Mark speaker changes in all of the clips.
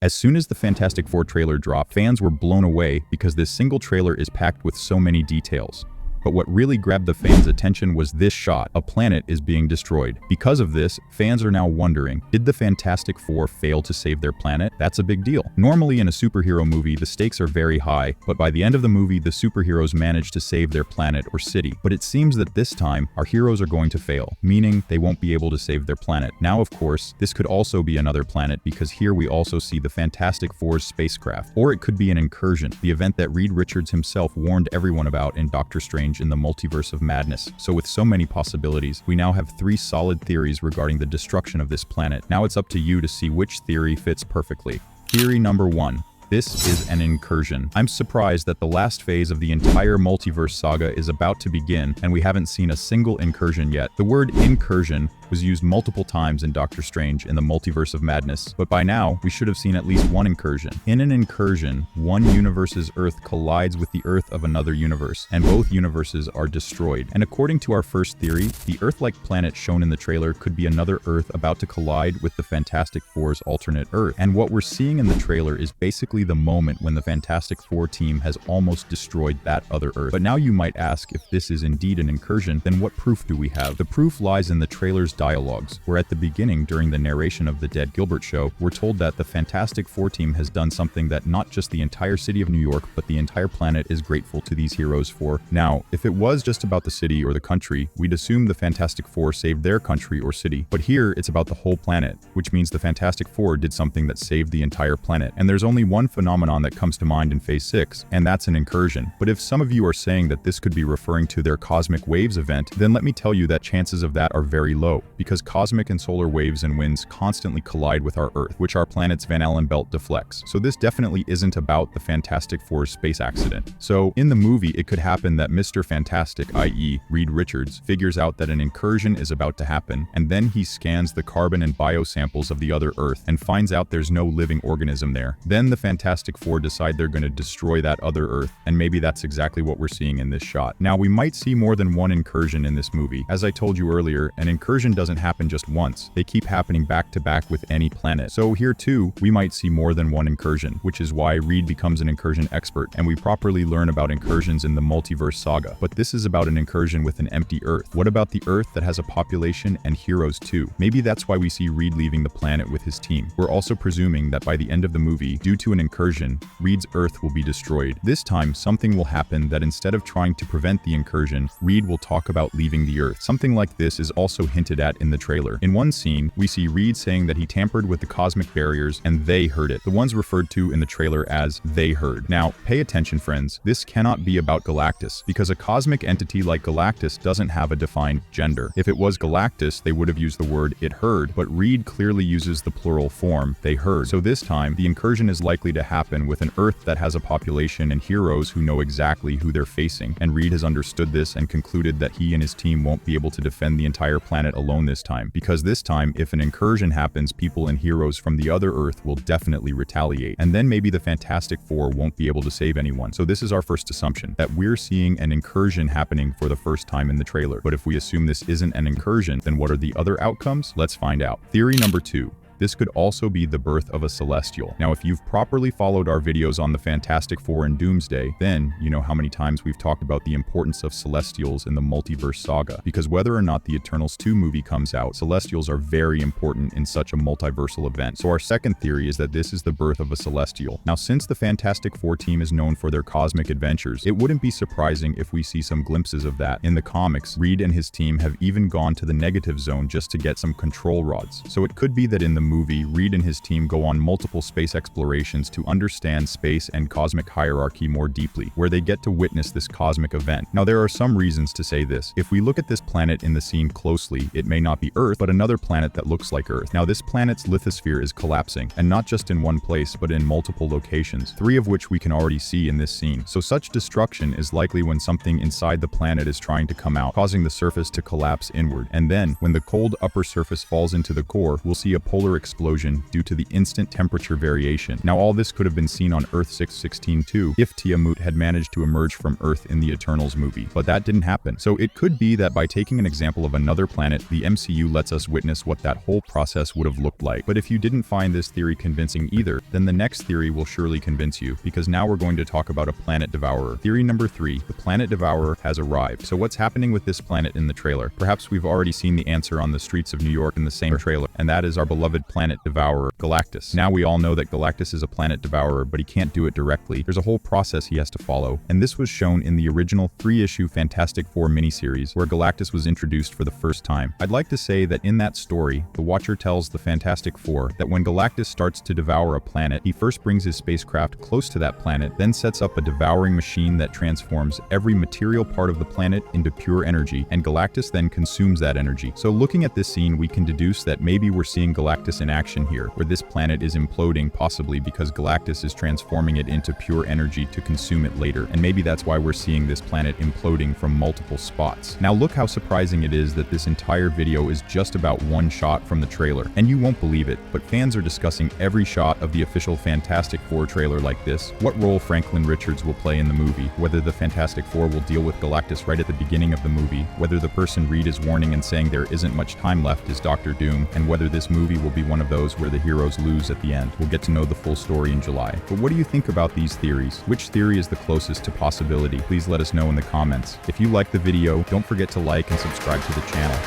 Speaker 1: As soon as the Fantastic Four trailer dropped, fans were blown away because this single trailer is packed with so many details. But what really grabbed the fans' attention was this shot. A planet is being destroyed. Because of this, fans are now wondering, did the Fantastic Four fail to save their planet? That's a big deal. Normally in a superhero movie, the stakes are very high, but by the end of the movie, the superheroes manage to save their planet or city. But it seems that this time, our heroes are going to fail, meaning they won't be able to save their planet. Now, of course, this could also be another planet because here we also see the Fantastic Four's spacecraft. Or it could be an incursion, the event that Reed Richards himself warned everyone about in Doctor Strange in the Multiverse of Madness. So with so many possibilities, we now have 3 solid theories regarding the destruction of this planet. Now it's up to you to see which theory fits perfectly. Theory number 1. This is an incursion. I'm surprised that the last phase of the entire multiverse saga is about to begin, and we haven't seen a single incursion yet. The word incursion was used multiple times in Doctor Strange in the Multiverse of Madness, but by now, we should have seen at least one incursion. In an incursion, one universe's Earth collides with the Earth of another universe, and both universes are destroyed. And according to our first theory, the Earth-like planet shown in the trailer could be another Earth about to collide with the Fantastic Four's alternate Earth. And what we're seeing in the trailer is basically the moment when the Fantastic Four team has almost destroyed that other Earth. But now you might ask, if this is indeed an incursion, then what proof do we have? The proof lies in the trailer's dialogues, where at the beginning, during the narration of the Dead Gilbert show, we're told that the Fantastic Four team has done something that not just the entire city of New York, but the entire planet is grateful to these heroes for. Now, if it was just about the city or the country, we'd assume the Fantastic Four saved their country or city. But here, it's about the whole planet, which means the Fantastic Four did something that saved the entire planet. And there's only one phenomenon that comes to mind in Phase 6, and that's an incursion. But if some of you are saying that this could be referring to their Cosmic Waves event, then let me tell you that chances of that are very low, because cosmic and solar waves and winds constantly collide with our Earth, which our planet's Van Allen belt deflects. So this definitely isn't about the Fantastic Four's space accident. So in the movie, it could happen that Mr. Fantastic, i.e. Reed Richards, figures out that an incursion is about to happen, and then he scans the carbon and biosamples of the other Earth and finds out there's no living organism there. Then the Fantastic Four decide they're going to destroy that other Earth, and maybe that's exactly what we're seeing in this shot. Now, we might see more than one incursion in this movie. As I told you earlier, an incursion doesn't happen just once. They keep happening back to back with any planet. So here too, we might see more than one incursion, which is why Reed becomes an incursion expert, and we properly learn about incursions in the multiverse saga. But this is about an incursion with an empty Earth. What about the Earth that has a population and heroes too? Maybe that's why we see Reed leaving the planet with his team. We're also presuming that by the end of the movie, due to an incursion, Reed's Earth will be destroyed. This time, something will happen that instead of trying to prevent the incursion, Reed will talk about leaving the Earth. Something like this is also hinted at in the trailer. In one scene, we see Reed saying that he tampered with the cosmic barriers and they heard it. The ones referred to in the trailer as they heard. Now, pay attention, friends. This cannot be about Galactus, because a cosmic entity like Galactus doesn't have a defined gender. If it was Galactus, they would have used the word it heard, but Reed clearly uses the plural form, they heard. So this time, the incursion is likely to happen with an Earth that has a population and heroes who know exactly who they're facing. And Reed has understood this and concluded that he and his team won't be able to defend the entire planet alone this time, because this time, if an incursion happens, people and heroes from the other Earth will definitely retaliate. And then maybe the Fantastic Four won't be able to save anyone. So this is our first assumption, that we're seeing an incursion happening for the first time in the trailer. But if we assume this isn't an incursion, then what are the other outcomes? Let's find out. Theory number 2. This could also be the birth of a Celestial. Now, if you've properly followed our videos on the Fantastic Four and Doomsday, then you know how many times we've talked about the importance of Celestials in the multiverse saga. Because whether or not the Eternals 2 movie comes out, Celestials are very important in such a multiversal event. So our second theory is that this is the birth of a Celestial. Now, since the Fantastic Four team is known for their cosmic adventures, it wouldn't be surprising if we see some glimpses of that. In the comics, Reed and his team have even gone to the negative zone just to get some control rods. So it could be that in the movie, Reed and his team go on multiple space explorations to understand space and cosmic hierarchy more deeply, where they get to witness this cosmic event. Now, there are some reasons to say this. If we look at this planet in the scene closely, it may not be Earth, but another planet that looks like Earth. Now, this planet's lithosphere is collapsing, and not just in one place, but in multiple locations, 3 of which we can already see in this scene. So such destruction is likely when something inside the planet is trying to come out, causing the surface to collapse inward. And then, when the cold upper surface falls into the core, we'll see a polar explosion due to the instant temperature variation. Now all this could have been seen on Earth 616 too, if Tiamut had managed to emerge from Earth in the Eternals movie, but that didn't happen. So it could be that by taking an example of another planet, the MCU lets us witness what that whole process would have looked like. But if you didn't find this theory convincing either, then the next theory will surely convince you, because now we're going to talk about a planet devourer. Theory number 3, the planet devourer has arrived. So what's happening with this planet in the trailer? Perhaps we've already seen the answer on the streets of New York in the same trailer, and that is our beloved planet devourer, Galactus. Now we all know that Galactus is a planet devourer, but he can't do it directly. There's a whole process he has to follow, and this was shown in the original 3-issue Fantastic Four miniseries, where Galactus was introduced for the first time. I'd like to say that in that story, the Watcher tells the Fantastic Four that when Galactus starts to devour a planet, he first brings his spacecraft close to that planet, then sets up a devouring machine that transforms every material part of the planet into pure energy, and Galactus then consumes that energy. So looking at this scene, we can deduce that maybe we're seeing Galactus in action here, where this planet is imploding, possibly because Galactus is transforming it into pure energy to consume it later, and maybe that's why we're seeing this planet imploding from multiple spots. Now look how surprising it is that this entire video is just about one shot from the trailer, and you won't believe it, but fans are discussing every shot of the official Fantastic Four trailer like this. What role Franklin Richards will play in the movie, whether the Fantastic Four will deal with Galactus right at the beginning of the movie, whether the person Reed is warning and saying there isn't much time left is Doctor Doom, and whether this movie will be one of those where the heroes lose at the end. We'll get to know the full story in July. But what do you think about these theories? Which theory is the closest to possibility? Please let us know in the comments. If you like the video, don't forget to like and subscribe to the channel.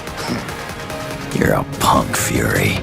Speaker 2: You're a punk, Fury.